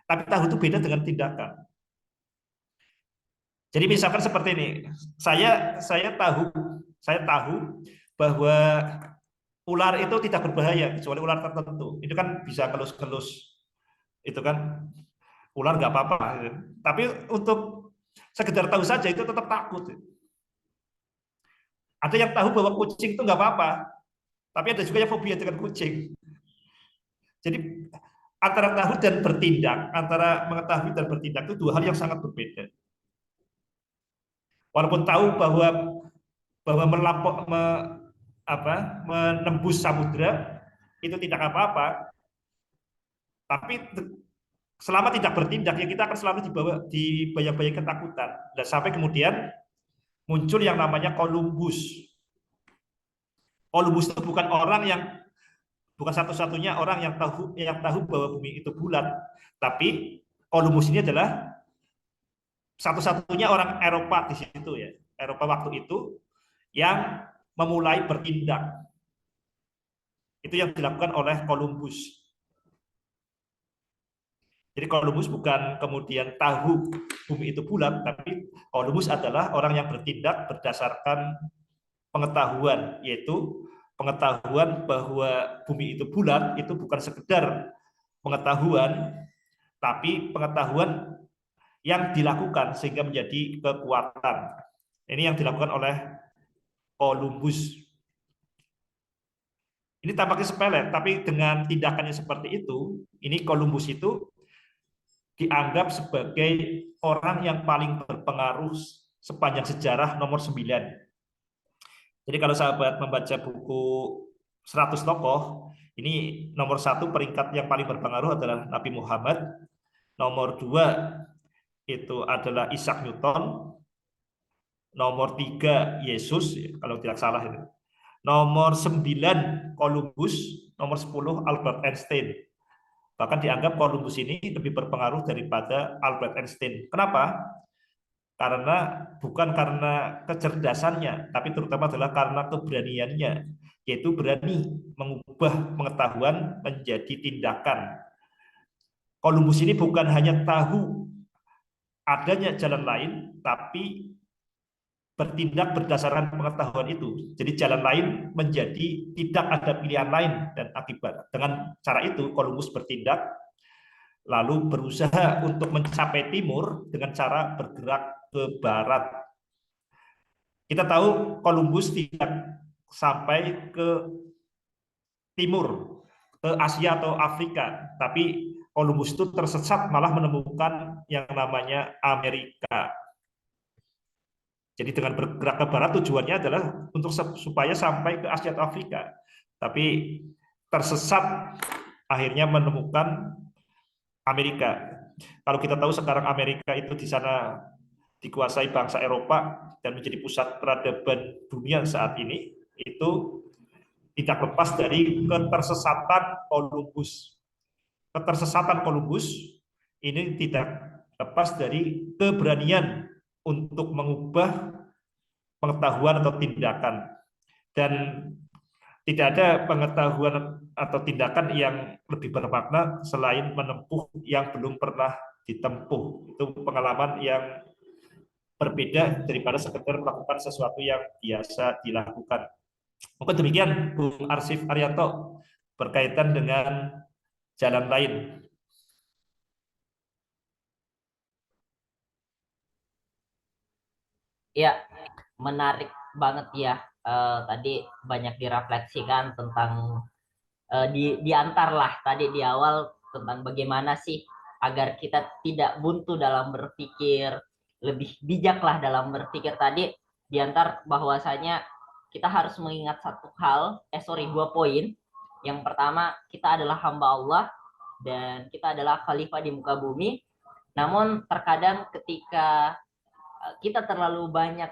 S3: Tapi tahu itu beda dengan tindakan. Jadi misalkan seperti ini, saya tahu bahwa ular itu tidak berbahaya kecuali ular tertentu. Itu kan bisa kelus-kelus. Itu kan ular nggak apa-apa. Tapi untuk sekedar tahu saja itu tetap takut. Ada yang tahu bahwa kucing itu nggak apa-apa, tapi ada juga yang fobia dengan kucing. Jadi antara tahu dan bertindak, antara mengetahui dan bertindak itu dua hal yang sangat berbeda. Walaupun tahu bahwa menembus samudra itu tidak apa-apa, tapi selama tidak bertindak ya kita akan selalu dibayang-bayangi ketakutan. Dan sampai kemudian muncul yang namanya Columbus. Columbus itu bukan satu-satunya orang yang tahu bahwa bumi itu bulat, tapi Columbus ini adalah satu-satunya orang Eropa di situ ya, Eropa waktu itu yang memulai bertindak. Itu yang dilakukan oleh Columbus. Jadi Columbus bukan kemudian tahu bumi itu bulat, tapi Columbus adalah orang yang bertindak berdasarkan pengetahuan, yaitu pengetahuan bahwa bumi itu bulat itu bukan sekedar pengetahuan, tapi pengetahuan yang dilakukan sehingga menjadi kekuatan. Ini yang dilakukan oleh Columbus. Ini tampaknya sepele, tapi dengan tindakannya seperti itu, ini Columbus itu dianggap sebagai orang yang paling berpengaruh sepanjang sejarah nomor 9. Jadi kalau sahabat membaca buku 100 tokoh, ini nomor 1 peringkat yang paling berpengaruh adalah Nabi Muhammad, nomor 2 itu adalah Isaac Newton, nomor 3 Yesus, kalau tidak salah itu. Nomor 9 Columbus, nomor 10 Albert Einstein. Bahkan dianggap Columbus ini lebih berpengaruh daripada Albert Einstein. Kenapa? Bukan karena kecerdasannya, tapi terutama adalah karena keberaniannya, yaitu berani mengubah pengetahuan menjadi tindakan. Columbus ini bukan hanya tahu adanya jalan lain, tapi bertindak berdasarkan pengetahuan itu. Jadi jalan lain menjadi tidak ada pilihan lain dan akibat. Dengan cara itu Columbus bertindak lalu berusaha untuk mencapai timur dengan cara bergerak ke barat. Kita tahu Columbus tidak sampai ke timur, ke Asia atau Afrika, tapi Columbus itu tersesat malah menemukan yang namanya Amerika. Jadi dengan bergerak ke barat tujuannya adalah untuk supaya sampai ke Asia atau Afrika. Tapi tersesat akhirnya menemukan Amerika. Kalau kita tahu sekarang Amerika itu di sana dikuasai bangsa Eropa dan menjadi pusat peradaban dunia saat ini, itu tidak lepas dari ketersesatan Columbus. Ketersesatan Columbus ini tidak lepas dari keberanian untuk mengubah pengetahuan atau tindakan, dan tidak ada pengetahuan atau tindakan yang lebih bermakna selain menempuh yang belum pernah ditempuh. Itu pengalaman yang berbeda daripada sekedar melakukan sesuatu yang biasa dilakukan. Mungkin demikian Bung Arsif Arianto berkaitan dengan jalan lain.
S1: Ya, menarik banget ya. Tadi banyak direfleksikan tentang diantarlah tadi di awal tentang bagaimana sih agar kita tidak buntu dalam berpikir, lebih bijaklah dalam berpikir. Tadi diantar bahwasanya kita harus mengingat satu hal, 2 poin. Yang pertama, kita adalah hamba Allah dan kita adalah khalifah di muka bumi. Namun terkadang ketika kita terlalu banyak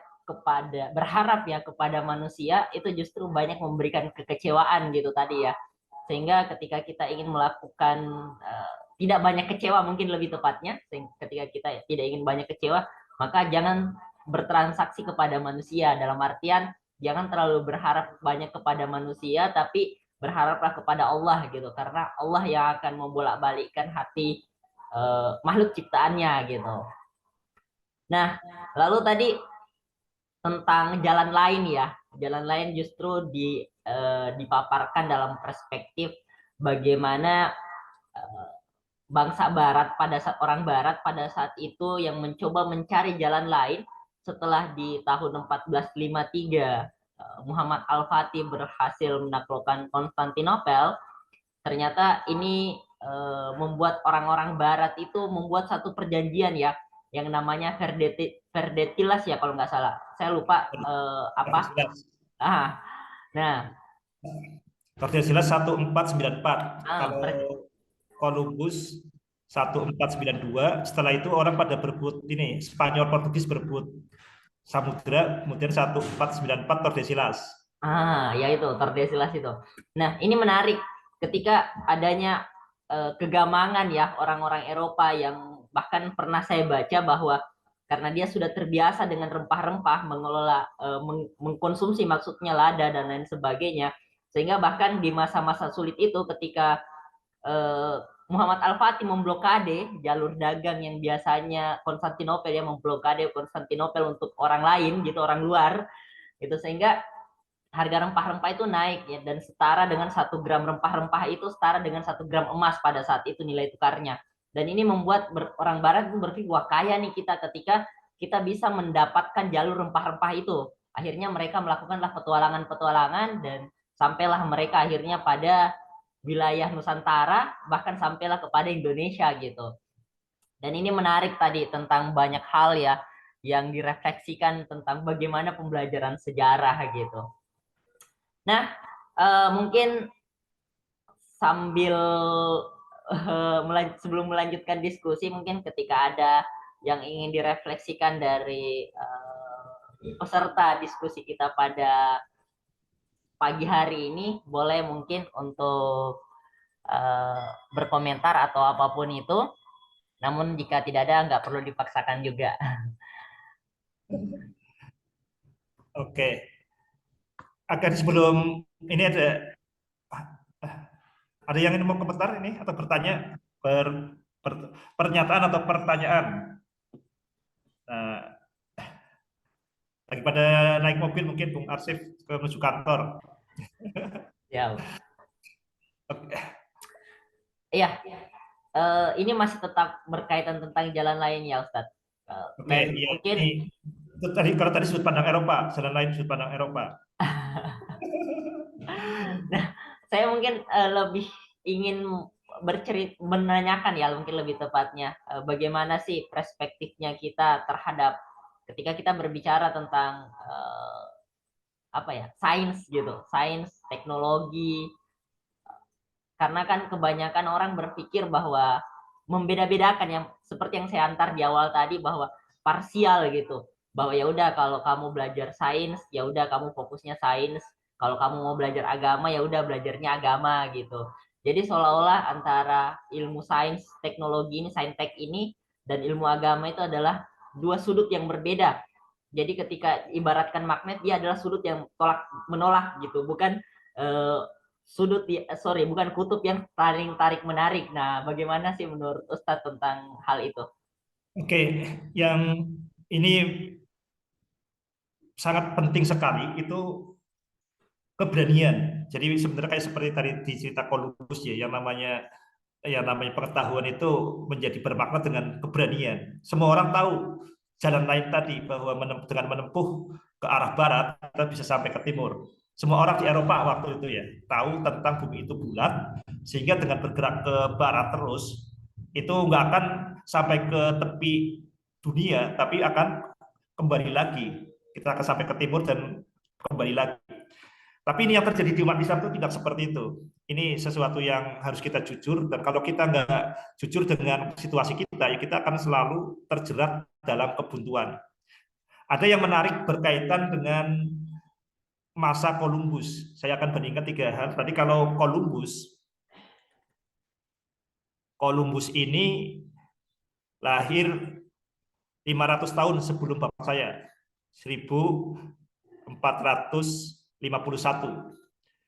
S1: berharap ya kepada manusia, itu justru banyak memberikan kekecewaan gitu tadi ya. Sehingga ketika kita ingin melakukan tidak banyak kecewa, mungkin lebih tepatnya, ketika kita tidak ingin banyak kecewa, maka jangan bertransaksi kepada manusia. Dalam artian jangan terlalu berharap banyak kepada manusia, tapi berharaplah kepada Allah gitu, karena Allah yang akan membolak-balikkan hati makhluk ciptaannya gitu. Nah, lalu tadi tentang jalan lain ya, jalan lain justru dipaparkan dalam perspektif bagaimana bangsa Barat orang Barat pada saat itu yang mencoba mencari jalan lain setelah di tahun 1453 Muhammad Al-Fatih berhasil menaklukkan Konstantinopel. Ternyata ini membuat orang-orang Barat itu membuat satu perjanjian ya, yang namanya Verdetilas ya kalau nggak salah. Saya lupa apa. Ah, nah,
S3: Tordesillas 1494.
S1: ah,
S3: Kalau Columbus 1492. Setelah itu orang pada berebut ini, Spanyol Portugis berebut samudra, kemudian 1494 Tordesillas.
S1: Ya itu Tordesillas itu. Nah, ini menarik ketika adanya kegamangan ya orang-orang Eropa yang bahkan pernah saya baca bahwa karena dia sudah terbiasa dengan rempah-rempah mengelola mengkonsumsi maksudnya lada dan lain sebagainya, sehingga bahkan di masa-masa sulit itu ketika eh, Muhammad Al-Fatih memblokade jalur dagang yang biasanya Konstantinopel ya, memblokade Konstantinopel untuk orang lain gitu, orang luar gitu, sehingga harga rempah-rempah itu naik ya, dan setara dengan 1 gram rempah-rempah itu setara dengan 1 gram emas pada saat itu nilai tukarnya. Dan ini membuat orang Barat itu berpikir, wah kaya nih kita ketika kita bisa mendapatkan jalur rempah-rempah itu. Akhirnya mereka melakukanlah petualangan-petualangan dan sampailah mereka akhirnya pada wilayah Nusantara, bahkan sampailah kepada Indonesia gitu. Dan ini menarik tadi tentang banyak hal ya yang direfleksikan tentang bagaimana pembelajaran sejarah gitu. Nah, mungkin sambil sebelum melanjutkan diskusi, mungkin ketika ada yang ingin direfleksikan dari peserta diskusi kita pada pagi hari ini, boleh mungkin untuk berkomentar atau apapun itu. Namun jika tidak ada, nggak perlu dipaksakan juga.
S3: Oke. Agar sebelum ini ada yang ingin mau komentar ini atau bertanya pernyataan atau pertanyaan. Nah, lagi pada naik mobil mungkin Bung Arsif ke menuju kantor.
S1: Ya.
S3: Oke.
S1: Iya. Ini masih tetap berkaitan tentang jalan lain ya Ustadz.
S3: Oke, iya,
S1: mungkin
S3: itu tadi kalau tadi sudut pandang Eropa, jalan lain sudut pandang Eropa.
S1: Nah, saya mungkin lebih ingin menanyakan ya, mungkin lebih tepatnya bagaimana sih perspektifnya kita terhadap ketika kita berbicara tentang apa ya, sains gitu, sains, teknologi, karena kan kebanyakan orang berpikir bahwa membeda-bedakan, yang seperti yang saya antar di awal tadi, bahwa parsial gitu, bahwa ya udah kalau kamu belajar sains ya udah kamu fokusnya sains, kalau kamu mau belajar agama ya udah belajarnya agama gitu. Jadi seolah-olah antara ilmu sains teknologi ini, saintek ini, dan ilmu agama itu adalah dua sudut yang berbeda. Jadi ketika ibaratkan magnet, dia adalah sudut yang tolak menolak gitu, bukan bukan kutub yang saling tarik menarik. Nah, bagaimana sih menurut Ustadz tentang hal itu?
S3: Oke, yang ini sangat penting sekali itu keberanian. Jadi sebenarnya kayak seperti tadi di cerita Columbus ya, yang namanya pengetahuan itu menjadi bermakna dengan keberanian. Semua orang tahu jalan lain tadi, bahwa dengan menempuh ke arah barat kita bisa sampai ke timur. Semua orang di Eropa waktu itu ya tahu tentang bumi itu bulat, sehingga dengan bergerak ke barat terus itu nggak akan sampai ke tepi dunia, tapi akan kembali lagi. Kita akan sampai ke timur dan kembali lagi. Tapi ini yang terjadi di umat Islam itu tidak seperti itu. Ini sesuatu yang harus kita jujur, dan kalau kita nggak jujur dengan situasi kita, ya kita akan selalu terjerat dalam kebuntuan. Ada yang menarik berkaitan dengan masa Columbus. Saya akan bandingkan 3 hal. Tadi kalau Columbus ini lahir 500 tahun sebelum bapak saya, 1451.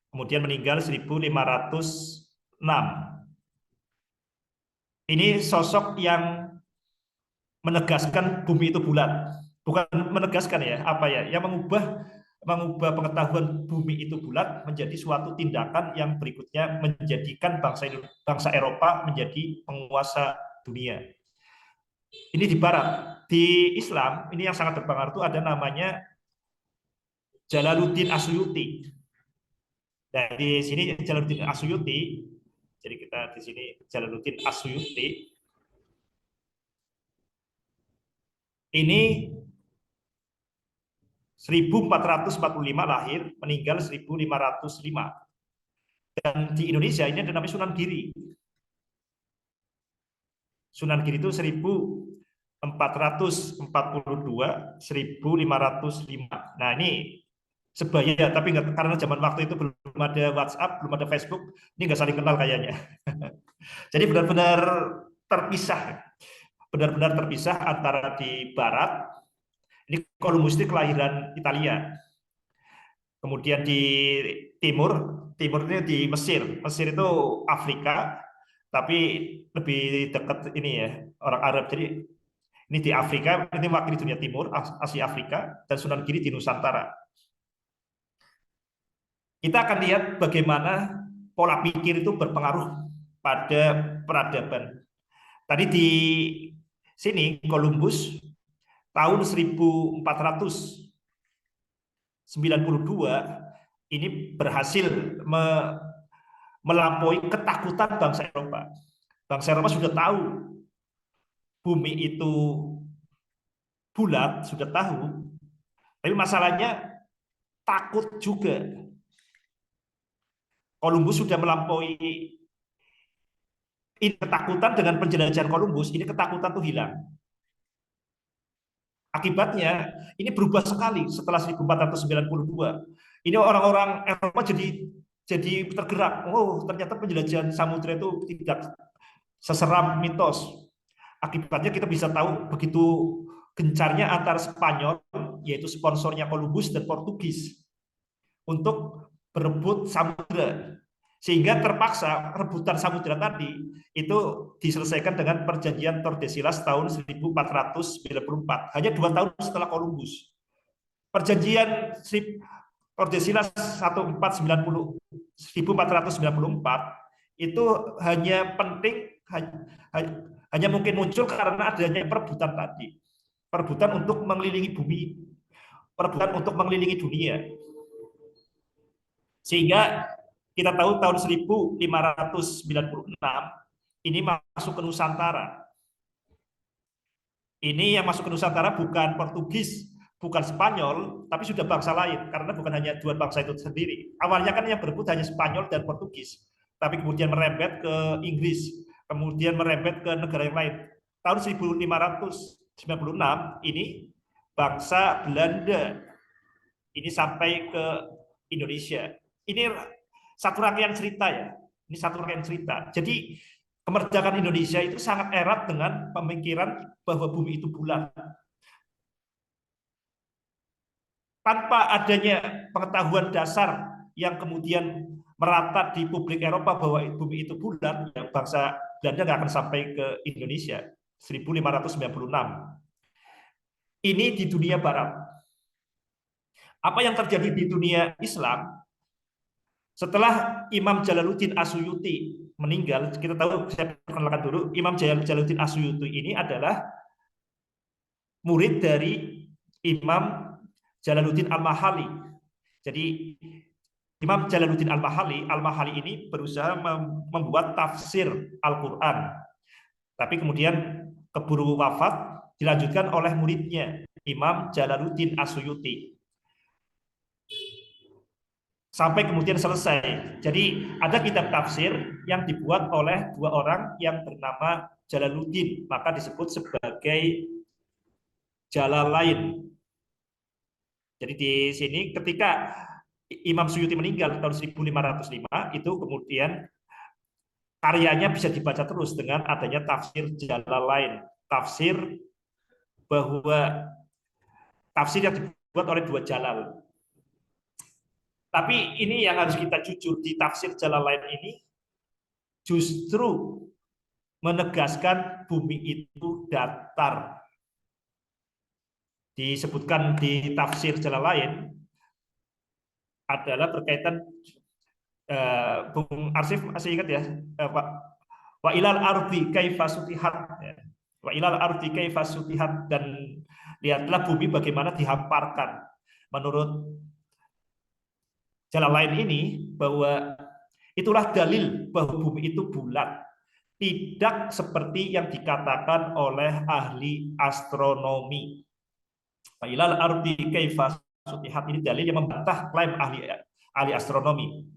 S3: Kemudian meninggal 1506. Ini sosok yang menegaskan bumi itu bulat. Bukan menegaskan ya, yang mengubah pengetahuan bumi itu bulat menjadi suatu tindakan yang berikutnya menjadikan bangsa Eropa menjadi penguasa dunia. Ini di barat. Di Islam, ini yang sangat berpengaruh, ada namanya Jalaluddin Asyuyuti. Dari sini Jalaluddin Asyuyuti Jadi kita di sini Jalaluddin As-Suyuti. Ini 1445 lahir, meninggal 1505. Dan di Indonesia ini ada namanya Sunan Giri. Sunan Giri itu 1442, 1505. Nah, ini sebaya, tapi nggak, karena zaman waktu itu belum ada WhatsApp, belum ada Facebook, ini nggak saling kenal kayaknya. Jadi benar-benar terpisah, benar-benar terpisah antara di barat, ini Columbus itu kelahiran Italia. Kemudian di timur ini di Mesir. Mesir itu Afrika, tapi lebih dekat ini ya, orang Arab. Jadi ini di Afrika, ini mewakili dunia timur, Asia Afrika, dan Sunan Giri di Nusantara. Kita akan lihat bagaimana pola pikir itu berpengaruh pada peradaban. Tadi di sini Columbus tahun 1492 ini berhasil melampaui ketakutan bangsa Eropa. Bangsa Eropa sudah tahu bumi itu bulat, sudah tahu, tapi masalahnya takut juga. Columbus sudah melampaui ini ketakutan. Dengan penjelajahan Columbus, ini ketakutan itu hilang. Akibatnya ini berubah sekali setelah 1492. Ini orang-orang Eropa jadi tergerak. Oh, ternyata penjelajahan samudra itu tidak seseram mitos. Akibatnya kita bisa tahu begitu gencarnya antar Spanyol, yaitu sponsornya Columbus, dan Portugis untuk berebut samudra, sehingga terpaksa rebutan samudra tadi itu diselesaikan dengan perjanjian Tordesillas tahun 1494, hanya 2 tahun setelah Columbus. Perjanjian Tordesillas 1494 itu hanya penting, hanya mungkin muncul karena adanya perebutan tadi, perebutan untuk mengelilingi bumi, perebutan untuk mengelilingi dunia. Sehingga kita tahu tahun 1596 ini masuk ke Nusantara. Ini yang masuk ke Nusantara bukan Portugis, bukan Spanyol, tapi sudah bangsa lain, karena bukan hanya 2 bangsa itu sendiri. Awalnya kan yang berebut hanya Spanyol dan Portugis, tapi kemudian merembet ke Inggris, kemudian merembet ke negara yang lain. Tahun 1596 ini bangsa Belanda ini sampai ke Indonesia. Ini satu rangkaian cerita ya. Ini satu rangkaian cerita. Jadi kemerdekaan Indonesia itu sangat erat dengan pemikiran bahwa bumi itu bulat. Tanpa adanya pengetahuan dasar yang kemudian merata di publik Eropa bahwa bumi itu bulat, ya bangsa Belanda nggak akan sampai ke Indonesia. 1596. Ini di dunia Barat. Apa yang terjadi di dunia Islam? Setelah Imam Jalaluddin As-Suyuti meninggal, kita tahu, saya perkenalkan dulu, Imam Jalaluddin As-Suyuti ini adalah murid dari Imam Jalaluddin Al-Mahali. Jadi Imam Jalaluddin Al-Mahali ini berusaha membuat tafsir Al-Quran. Tapi kemudian keburu wafat, dilanjutkan oleh muridnya, Imam Jalaluddin As-Suyuti. Sampai kemudian selesai. Jadi ada kitab tafsir yang dibuat oleh 2 orang yang bernama Jalaluddin, maka disebut sebagai Jalalain. Jadi di sini ketika Imam Suyuti meninggal tahun 1505, itu kemudian karyanya bisa dibaca terus dengan adanya tafsir Jalalain. Tafsir yang dibuat oleh 2 Jalal. Tapi ini yang harus kita jujur, di tafsir Jalalain ini justru menegaskan bumi itu datar. Disebutkan di tafsir Jalalain adalah berkaitan, Bung Arsif masih ingat ya, Pak? Wa ilal ardi kaifa sutihat. Wa ilal ardi kaifa sutihat, dan lihatlah bumi bagaimana dihamparkan. Menurut Jalalain ini, bahwa Itulah dalil bahwa bumi itu bulat. Tidak seperti yang dikatakan oleh ahli astronomi. Ilal ardi kaifa sutihat, ini dalil yang membantah klaim ahli astronomi.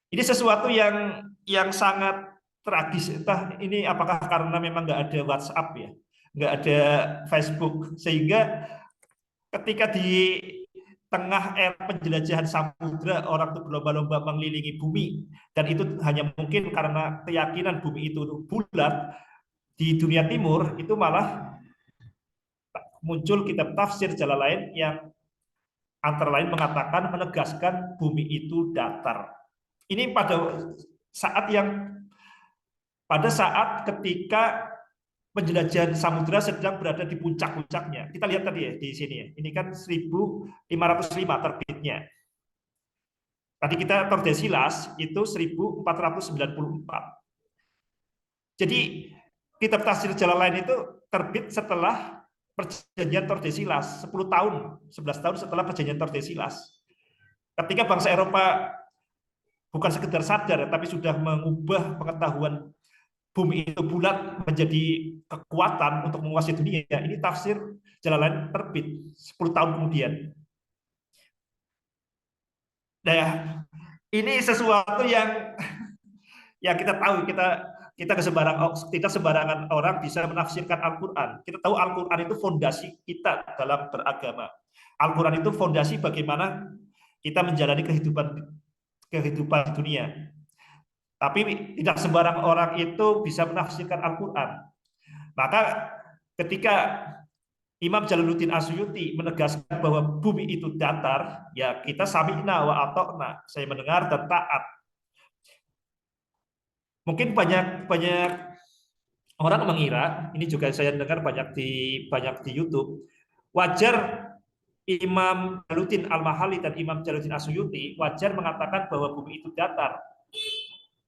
S3: Ini sesuatu yang sangat tragis. Entah ini apakah karena memang nggak ada WhatsApp ya, nggak ada Facebook, sehingga ketika di tengah era penjelajahan samudra orang itu berlomba-lomba mengelilingi bumi, dan itu hanya mungkin karena keyakinan bumi itu bulat, di dunia timur itu malah muncul kitab tafsir jalan lain yang antara lain mengatakan, menegaskan bumi itu datar. Ini pada saat ketika penjelajahan samudra sedang berada di puncak-puncaknya. Kita lihat tadi ya di sini ya. Ini kan 1505 terbitnya. Tadi kita Tordesillas itu 1494. Jadi kitab tafsir jalan lain itu terbit setelah perjanjian Tordesillas, 10 tahun, 11 tahun setelah perjanjian Tordesillas. Ketika bangsa Eropa bukan sekedar sadar, tapi sudah mengubah pengetahuan bumi itu bulat menjadi kekuatan untuk menguasai dunia. Ini tafsir jalan lain terbit 10 tahun kemudian. Nah, ini sesuatu yang kita tahu, tidak sembarangan orang bisa menafsirkan Al-Quran. Kita tahu Al-Quran itu fondasi kita dalam beragama. Al-Quran itu fondasi bagaimana kita menjalani kehidupan di dunia. Tapi tidak sembarang orang itu bisa menafsirkan Al-Quran. Maka ketika Imam Jalaluddin Asyuti menegaskan bahwa bumi itu datar, ya kita sami'na wa ata'na, saya mendengar dan taat. Mungkin banyak orang mengira, ini juga saya dengar banyak di YouTube, wajar Imam Jalaluddin Al-Mahali dan Imam Jalaluddin Asyuti wajar mengatakan bahwa bumi itu datar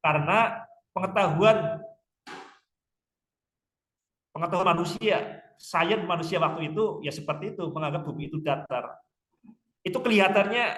S3: karena pengetahuan manusia, sains manusia waktu itu ya seperti itu, menganggap bumi itu datar. Itu kelihatannya